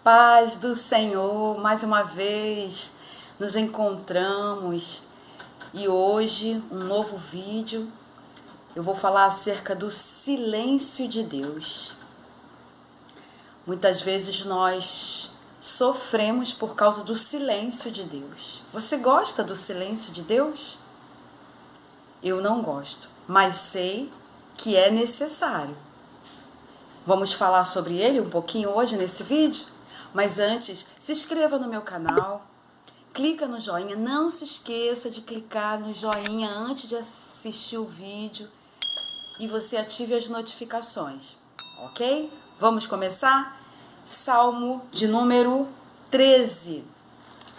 paz do Senhor, mais uma vez nos encontramos e hoje um novo vídeo. Eu vou falar acerca do silêncio de Deus. Muitas vezes nós sofremos por causa do silêncio de Deus. Você gosta do silêncio de Deus? Eu não gosto, mas sei que é necessário. Vamos falar sobre ele um pouquinho hoje nesse vídeo? Mas antes, se inscreva no meu canal, clica no joinha, não se esqueça de clicar no joinha antes de assistir o vídeo e você ative as notificações, ok? Vamos começar? Salmo de número 13.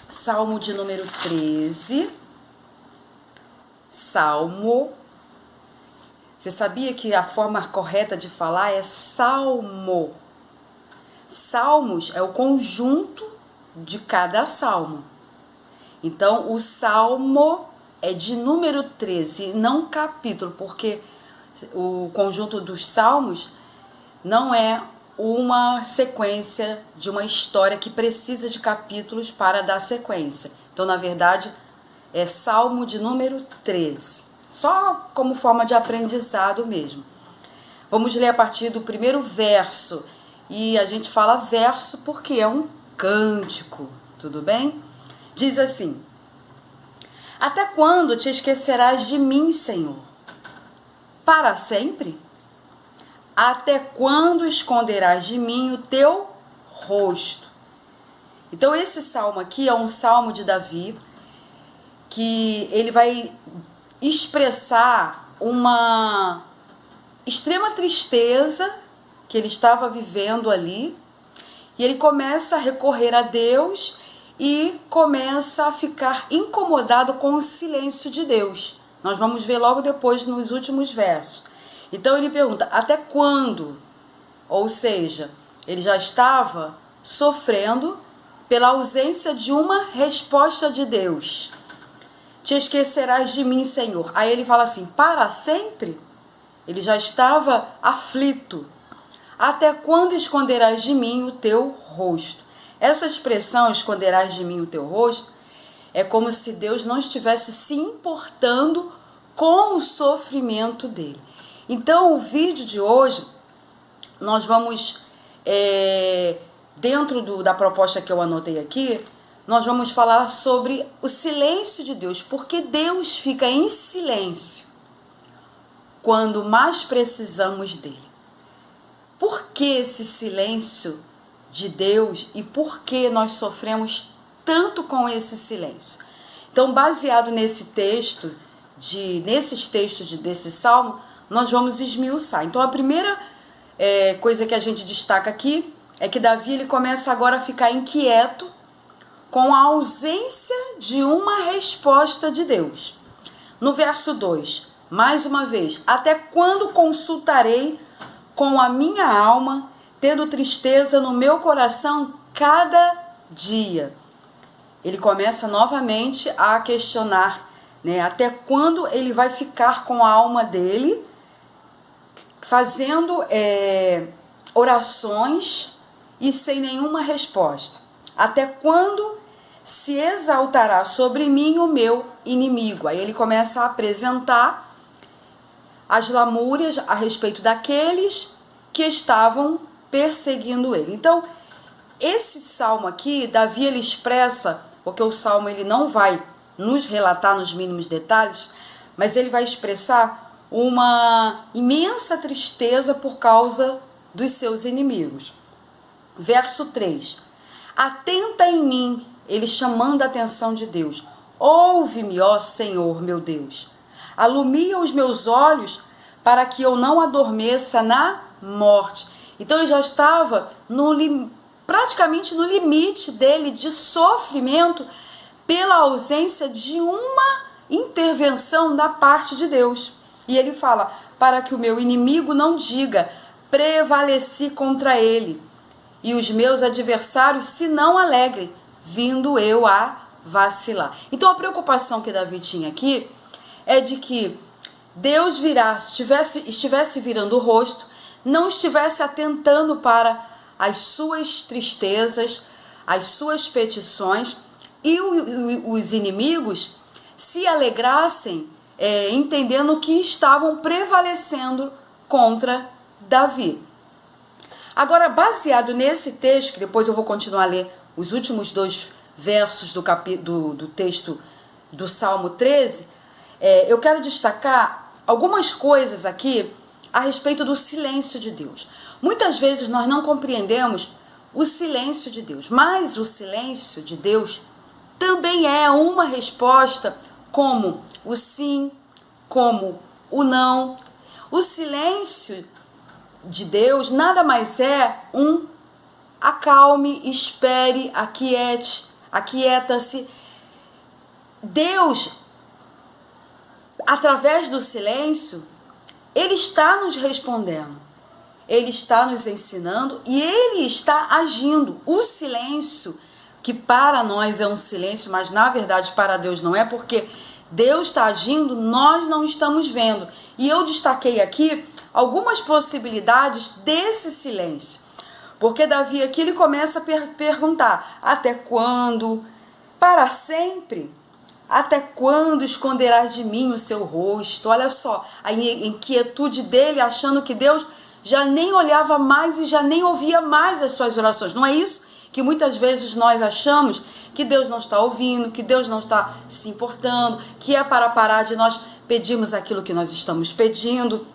Salmo de número 13. Salmo. Você sabia que a forma correta de falar é salmo? Salmos é o conjunto de cada salmo. Então, o salmo é de número 13, não capítulo, porque o conjunto dos salmos não é uma sequência de uma história que precisa de capítulos para dar sequência. Então, na verdade, é salmo de número 13. Só como forma de aprendizado mesmo. Vamos ler a partir do primeiro verso. E a gente fala verso porque é um cântico, tudo bem? Diz assim: Até quando te esquecerás de mim, Senhor? Para sempre? Até quando esconderás de mim o teu rosto? Então esse salmo aqui é um salmo de Davi, que ele vai expressar uma extrema tristeza que ele estava vivendo ali, e ele começa a recorrer a Deus e começa a ficar incomodado com o silêncio de Deus. Nós vamos ver logo depois nos últimos versos. Então ele pergunta, até quando? Ou seja, ele já estava sofrendo pela ausência de uma resposta de Deus. Te esquecerás de mim, Senhor. Aí ele fala assim, para sempre? Ele já estava aflito. Até quando esconderás de mim o teu rosto? Essa expressão, esconderás de mim o teu rosto, é como se Deus não estivesse se importando com o sofrimento dele. Então, o vídeo de hoje, nós vamos, dentro da proposta que eu anotei aqui, nós vamos falar sobre o silêncio de Deus, porque Deus fica em silêncio quando mais precisamos dele. Por que esse silêncio de Deus e por que nós sofremos tanto com esse silêncio? Então, baseado nesses textos desse salmo, nós vamos esmiuçar. Então, a primeira coisa que a gente destaca aqui é que Davi ele começa agora a ficar inquieto com a ausência de uma resposta de Deus. No verso 2, mais uma vez, até quando consultarei com a minha alma, tendo tristeza no meu coração cada dia? Ele começa novamente a questionar, né, até quando ele vai ficar com a alma dele, fazendo orações e sem nenhuma resposta. Até quando se exaltará sobre mim o meu inimigo? Aí ele começa a apresentar as lamúrias a respeito daqueles que estavam perseguindo ele. Então, esse salmo aqui, Davi ele expressa, porque o salmo ele não vai nos relatar nos mínimos detalhes, mas ele vai expressar uma imensa tristeza por causa dos seus inimigos. Verso 3. Atenta em mim, ele chamando a atenção de Deus. Ouve-me, ó Senhor, meu Deus. Alumia os meus olhos para que eu não adormeça na morte. Então ele já estava praticamente no limite dele de sofrimento pela ausência de uma intervenção da parte de Deus. E ele fala, para que o meu inimigo não diga, prevaleci contra ele, e os meus adversários se não alegrem, vindo eu a vacilar. Então a preocupação que Davi tinha aqui é de que Deus estivesse virando o rosto, não estivesse atentando para as suas tristezas, as suas petições, e os inimigos se alegrassem, entendendo que estavam prevalecendo contra Davi. Agora, baseado nesse texto, que depois eu vou continuar a ler os últimos 2 versos do texto do Salmo 13, eu quero destacar algumas coisas aqui a respeito do silêncio de Deus. Muitas vezes nós não compreendemos o silêncio de Deus, mas o silêncio de Deus também é uma resposta, como o sim, como o não. O silêncio de Deus nada mais é acalme, espere, aquieta-se. Deus, através do silêncio, Ele está nos respondendo, Ele está nos ensinando e Ele está agindo. O silêncio, que para nós é um silêncio, mas na verdade para Deus não é, porque Deus está agindo, nós não estamos vendo. E eu destaquei aqui algumas possibilidades desse silêncio. Porque Davi aqui ele começa a perguntar: até quando? Para sempre? Até quando esconderás de mim o seu rosto? Olha só, a inquietude dele, achando que Deus já nem olhava mais e já nem ouvia mais as suas orações. Não é isso que muitas vezes nós achamos? Que Deus não está ouvindo, que Deus não está se importando, que é para parar de nós pedirmos aquilo que nós estamos pedindo.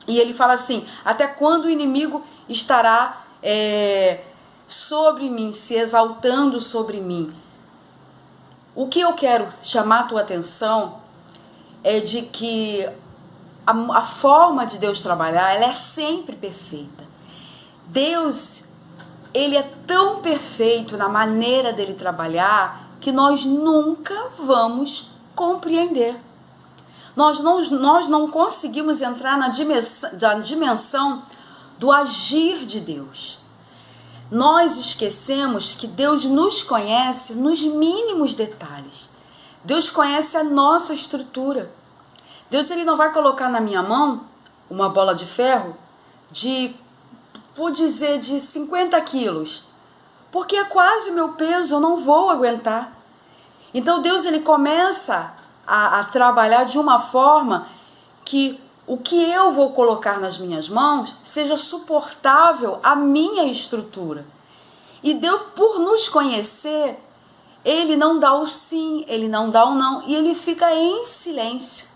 E ele fala assim: até quando o inimigo estará sobre mim, se exaltando sobre mim? O que eu quero chamar a tua atenção é de que a forma de Deus trabalhar, ela é sempre perfeita. Deus, Ele é tão perfeito na maneira dele trabalhar que nós nunca vamos compreender. Nós não conseguimos entrar na dimensão do agir de Deus. Nós esquecemos que Deus nos conhece nos mínimos detalhes. Deus conhece a nossa estrutura. Deus, Ele não vai colocar na minha mão uma bola de ferro vou dizer, de 50 quilos, porque é quase o meu peso, eu não vou aguentar. Então Deus, Ele começa a trabalhar de uma forma que o que eu vou colocar nas minhas mãos seja suportável à minha estrutura. E Deus, por nos conhecer, Ele não dá o sim, Ele não dá o não, e Ele fica em silêncio.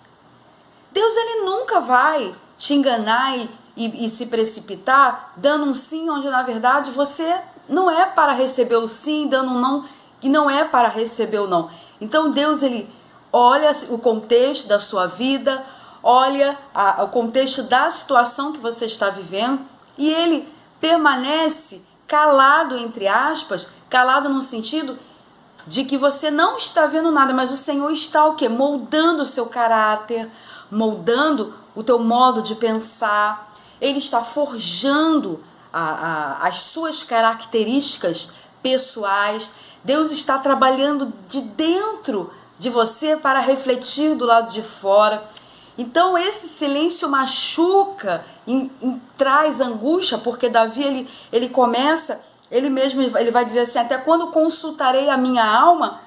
Deus, Ele nunca vai te enganar e se precipitar dando um sim onde na verdade você não é para receber o sim, dando um não e não é para receber o não. Então Deus, Ele olha o contexto da sua vida, olha o contexto da situação que você está vivendo e Ele permanece calado, entre aspas, calado no sentido de que você não está vendo nada, mas o Senhor está o quê? Moldando o seu caráter, moldando o teu modo de pensar. Ele está forjando as suas características pessoais. Deus está trabalhando de dentro de você para refletir do lado de fora. Então esse silêncio machuca, traz angústia, porque Davi ele começa, ele vai dizer assim: até quando consultarei a minha alma,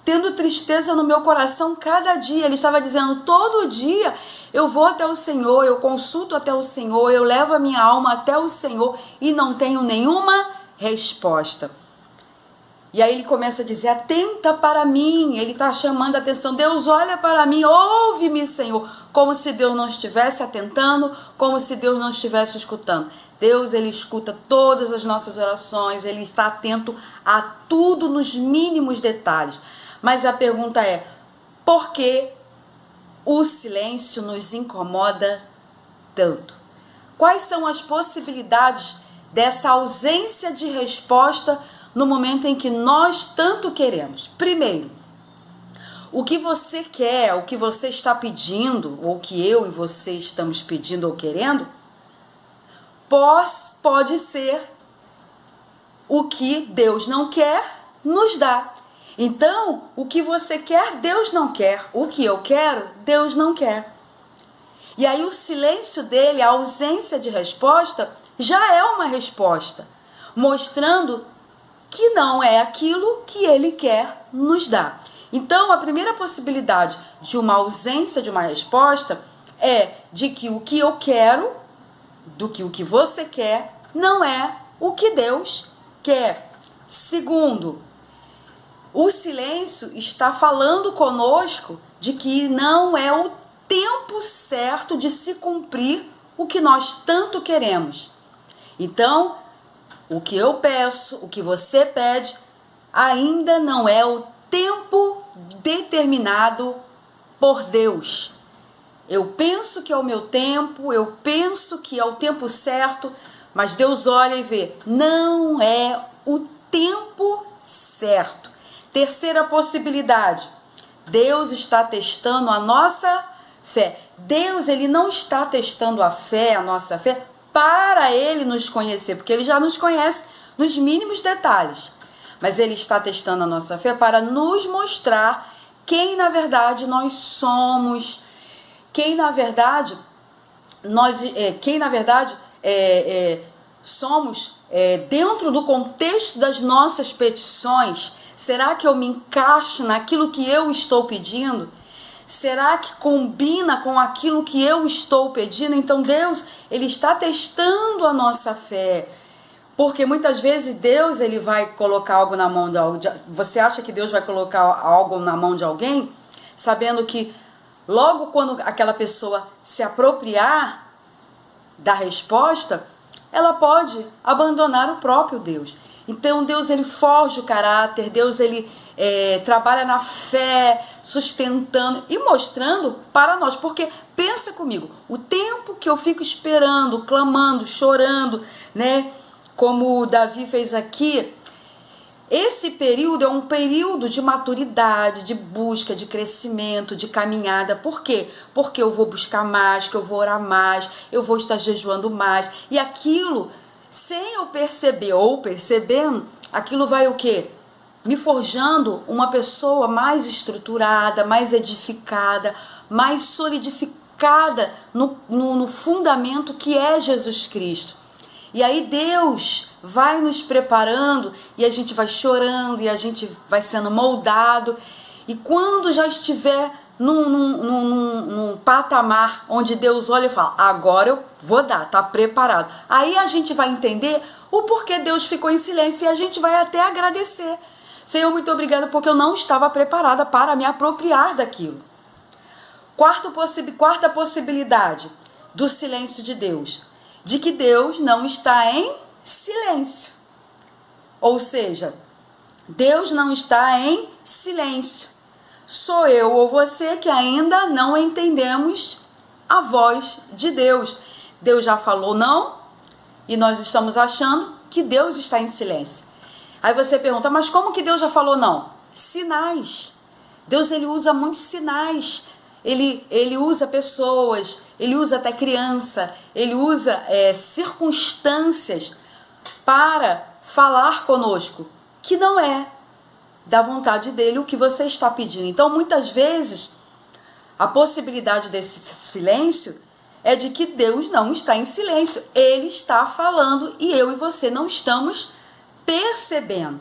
tendo tristeza no meu coração cada dia. Ele estava dizendo: todo dia eu vou até o Senhor, eu consulto até o Senhor, eu levo a minha alma até o Senhor e não tenho nenhuma resposta. E aí ele começa a dizer: atenta para mim. Ele está chamando a atenção. Deus, olha para mim, ouve-me, Senhor. Como se Deus não estivesse atentando, como se Deus não estivesse escutando. Deus, Ele escuta todas as nossas orações, Ele está atento a tudo nos mínimos detalhes. Mas a pergunta é: por que o silêncio nos incomoda tanto? Quais são as possibilidades dessa ausência de resposta no momento em que nós tanto queremos? Primeiro, o que você quer, o que você está pedindo, ou que eu e você estamos pedindo ou querendo, pode ser o que Deus não quer nos dá. Então, o que você quer, Deus não quer. O que eu quero, Deus não quer. E aí o silêncio dele, a ausência de resposta, já é uma resposta. mostrando que não é aquilo que ele quer nos dar. Então, a primeira possibilidade de uma ausência de uma resposta é de que o que eu quero, do que o que você quer, não é o que Deus quer. Segundo, o silêncio está falando conosco de que não é o tempo certo de se cumprir o que nós tanto queremos. Então, o que eu peço, o que você pede, ainda não é o tempo determinado por Deus. Eu penso que é o meu tempo, eu penso que é o tempo certo, mas Deus olha e vê, não é o tempo certo. Terceira possibilidade, Deus está testando a nossa fé. Deus, ele não está testando a fé, a nossa fé, para ele nos conhecer, porque ele já nos conhece nos mínimos detalhes. Mas ele está testando a nossa fé para nos mostrar quem na verdade nós somos, quem na verdade somos dentro do contexto das nossas petições. Será que eu me encaixo naquilo que eu estou pedindo? Será que combina com aquilo que eu estou pedindo? Então Deus, ele está testando a nossa fé. Porque muitas vezes Deus, ele vai colocar algo na mão de alguém. Você acha que Deus vai colocar algo na mão de alguém, sabendo que logo quando aquela pessoa se apropriar da resposta, ela pode abandonar o próprio Deus. Então Deus, ele forja o caráter, Deus, ele trabalha na fé, sustentando e mostrando para nós. Porque pensa comigo, o tempo que eu fico esperando, clamando, chorando, né? Como Davi fez aqui, esse período é um período de maturidade, de busca, de crescimento, de caminhada. Por quê? Porque eu vou buscar mais, que eu vou orar mais, eu vou estar jejuando mais. E aquilo, sem eu perceber ou percebendo, aquilo vai o quê? Me forjando uma pessoa mais estruturada, mais edificada, mais solidificada no fundamento que é Jesus Cristo. E aí Deus vai nos preparando e a gente vai chorando e a gente vai sendo moldado. E quando já estiver num patamar onde Deus olha e fala, agora eu vou dar, tá preparado. Aí a gente vai entender o porquê Deus ficou em silêncio e a gente vai até agradecer. Senhor, muito obrigada porque eu não estava preparada para me apropriar daquilo. Quarta possibilidade do silêncio de Deus, de que Deus não está em silêncio. Ou seja, Deus não está em silêncio. Sou eu ou você que ainda não entendemos a voz de Deus. Deus já falou não e nós estamos achando que Deus está em silêncio. Aí você pergunta, mas como que Deus já falou não? Sinais. Deus, ele usa muitos sinais. Ele usa pessoas, ele usa até criança, ele usa circunstâncias para falar conosco, que não é da vontade dele o que você está pedindo. Então, muitas vezes, a possibilidade desse silêncio é de que Deus não está em silêncio. Ele está falando e eu e você não estamos percebendo.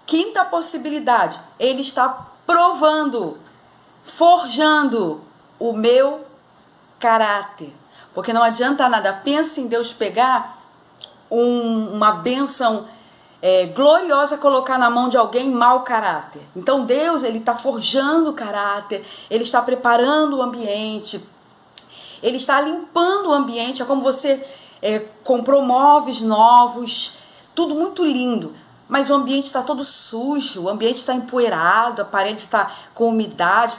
Quinta possibilidade, ele está provando, forjando o meu caráter. Porque não adianta nada, pensa em Deus pegar uma bênção gloriosa, colocar na mão de alguém mau caráter. Então Deus, ele está forjando o caráter, ele está preparando o ambiente, ele está limpando o ambiente. É como você comprou móveis novos, tudo muito lindo, mas o ambiente está todo sujo, o ambiente está empoeirado, a parede está com umidade.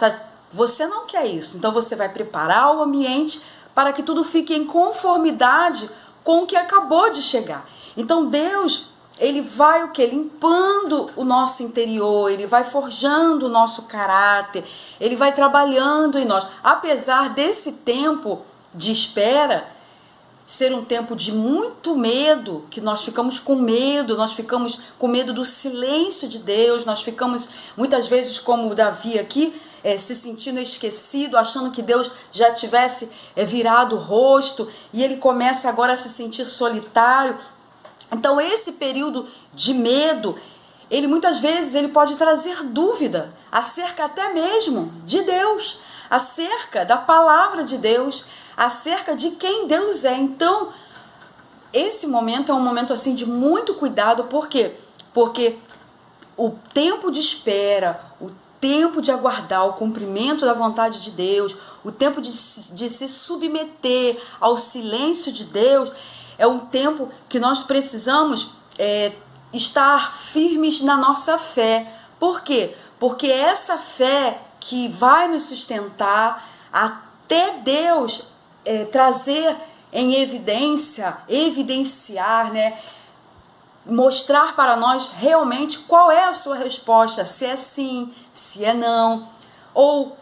Você não quer isso. Então você vai preparar o ambiente para que tudo fique em conformidade com o que acabou de chegar. Então Deus, ele vai o quê? Limpando o nosso interior, ele vai forjando o nosso caráter, ele vai trabalhando em nós. Apesar desse tempo de espera ser um tempo de muito medo, que nós ficamos com medo do silêncio de Deus, nós ficamos muitas vezes como Davi aqui, se sentindo esquecido, achando que Deus já tivesse virado o rosto, e ele começa agora a se sentir solitário. Então esse período de medo, ele muitas vezes ele pode trazer dúvida acerca até mesmo de Deus, acerca da palavra de Deus, acerca de quem Deus é. Então, esse momento é um momento assim de muito cuidado, por quê? Porque o tempo de espera, o tempo de aguardar o cumprimento da vontade de Deus, o tempo de se submeter ao silêncio de Deus, é um tempo que nós precisamos estar firmes na nossa fé. Por quê? Porque é essa fé que vai nos sustentar até Deus trazer em evidenciar, né? Mostrar para nós realmente qual é a sua resposta, se é sim, se é não, ou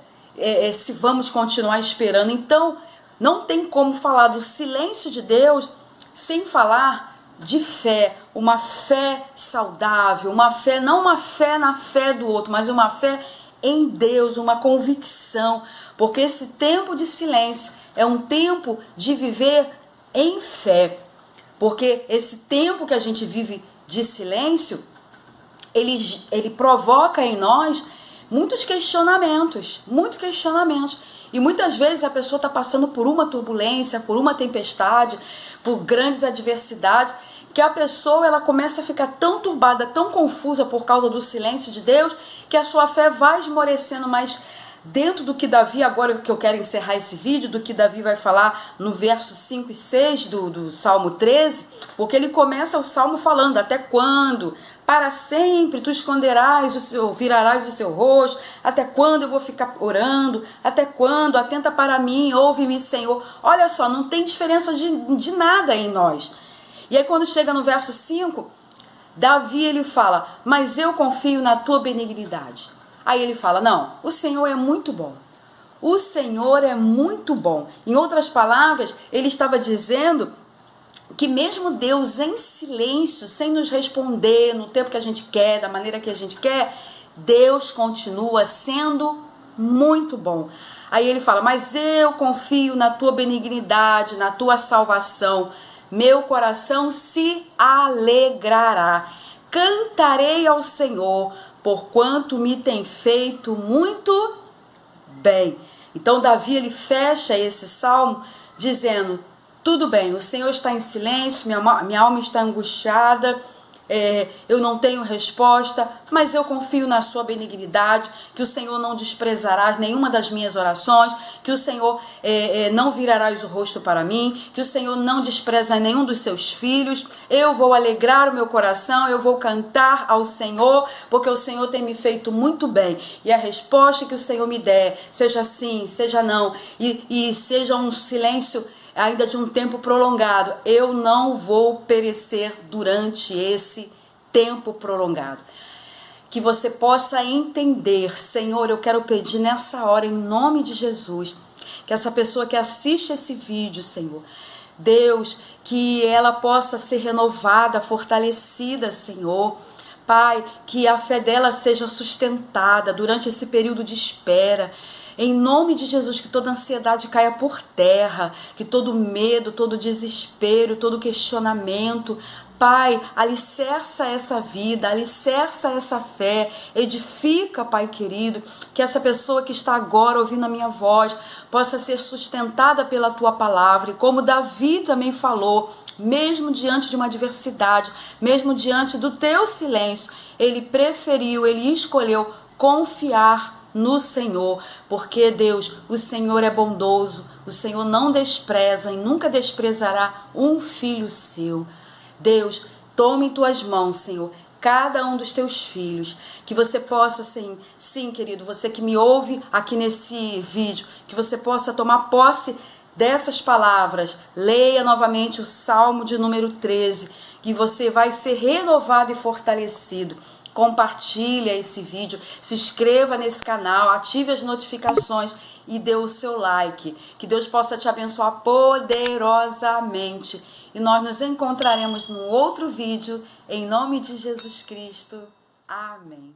se vamos continuar esperando. Então, não tem como falar do silêncio de Deus sem falar de fé, uma fé saudável, uma fé, não uma fé na fé do outro, mas uma fé em Deus, uma convicção, porque esse tempo de silêncio é um tempo de viver em fé. Porque esse tempo que a gente vive de silêncio, ele provoca em nós muitos questionamentos. E muitas vezes a pessoa está passando por uma turbulência, por uma tempestade, por grandes adversidades, que a pessoa ela começa a ficar tão turbada, tão confusa por causa do silêncio de Deus, que a sua fé vai esmorecendo mais. Dentro do que Davi, agora que eu quero encerrar esse vídeo, do que Davi vai falar no verso 5 e 6 do Salmo 13, porque ele começa o Salmo falando: até quando? Para sempre tu esconderás virarás o seu rosto? Até quando eu vou ficar orando? Até quando? Atenta para mim, ouve-me, Senhor. Olha só, não tem diferença de nada em nós. E aí quando chega no verso 5, Davi ele fala: mas eu confio na tua benignidade. Aí ele fala: não, o Senhor é muito bom. O Senhor é muito bom. Em outras palavras, ele estava dizendo que mesmo Deus em silêncio, sem nos responder no tempo que a gente quer, da maneira que a gente quer, Deus continua sendo muito bom. Aí ele fala: mas eu confio na tua benignidade, na tua salvação. Meu coração se alegrará. Cantarei ao Senhor, porquanto me tem feito muito bem. Então Davi ele fecha esse salmo dizendo: tudo bem, o Senhor está em silêncio, minha alma está angustiada, eu não tenho resposta, mas eu confio na sua benignidade, que o Senhor não desprezará nenhuma das minhas orações, que o Senhor não virará o rosto para mim, que o Senhor não despreza nenhum dos seus filhos. Eu vou alegrar o meu coração, eu vou cantar ao Senhor, porque o Senhor tem me feito muito bem. E a resposta que o Senhor me der, seja sim, seja não, e seja um silêncio ainda de um tempo prolongado, eu não vou perecer durante esse tempo prolongado. Que você possa entender, Senhor, eu quero pedir nessa hora, em nome de Jesus, que essa pessoa que assiste esse vídeo, Senhor, Deus, que ela possa ser renovada, fortalecida, Senhor. Pai, que a fé dela seja sustentada durante esse período de espera. Em nome de Jesus, que toda ansiedade caia por terra, que todo medo, todo desespero, todo questionamento, Pai, alicerça essa vida, alicerça essa fé, edifica, Pai querido, que essa pessoa que está agora ouvindo a minha voz possa ser sustentada pela Tua palavra, e como Davi também falou, mesmo diante de uma adversidade, mesmo diante do Teu silêncio, ele preferiu, ele escolheu confiar no Senhor, porque Deus, o Senhor é bondoso, o Senhor não despreza e nunca desprezará um filho seu. Deus, tome em tuas mãos, Senhor, cada um dos teus filhos, que você possa, sim, querido, você que me ouve aqui nesse vídeo, que você possa tomar posse dessas palavras. Leia novamente o Salmo de número 13, que você vai ser renovado e fortalecido. Compartilha esse vídeo, se inscreva nesse canal, ative as notificações e dê o seu like. Que Deus possa te abençoar poderosamente. E nós nos encontraremos num outro vídeo, em nome de Jesus Cristo. Amém.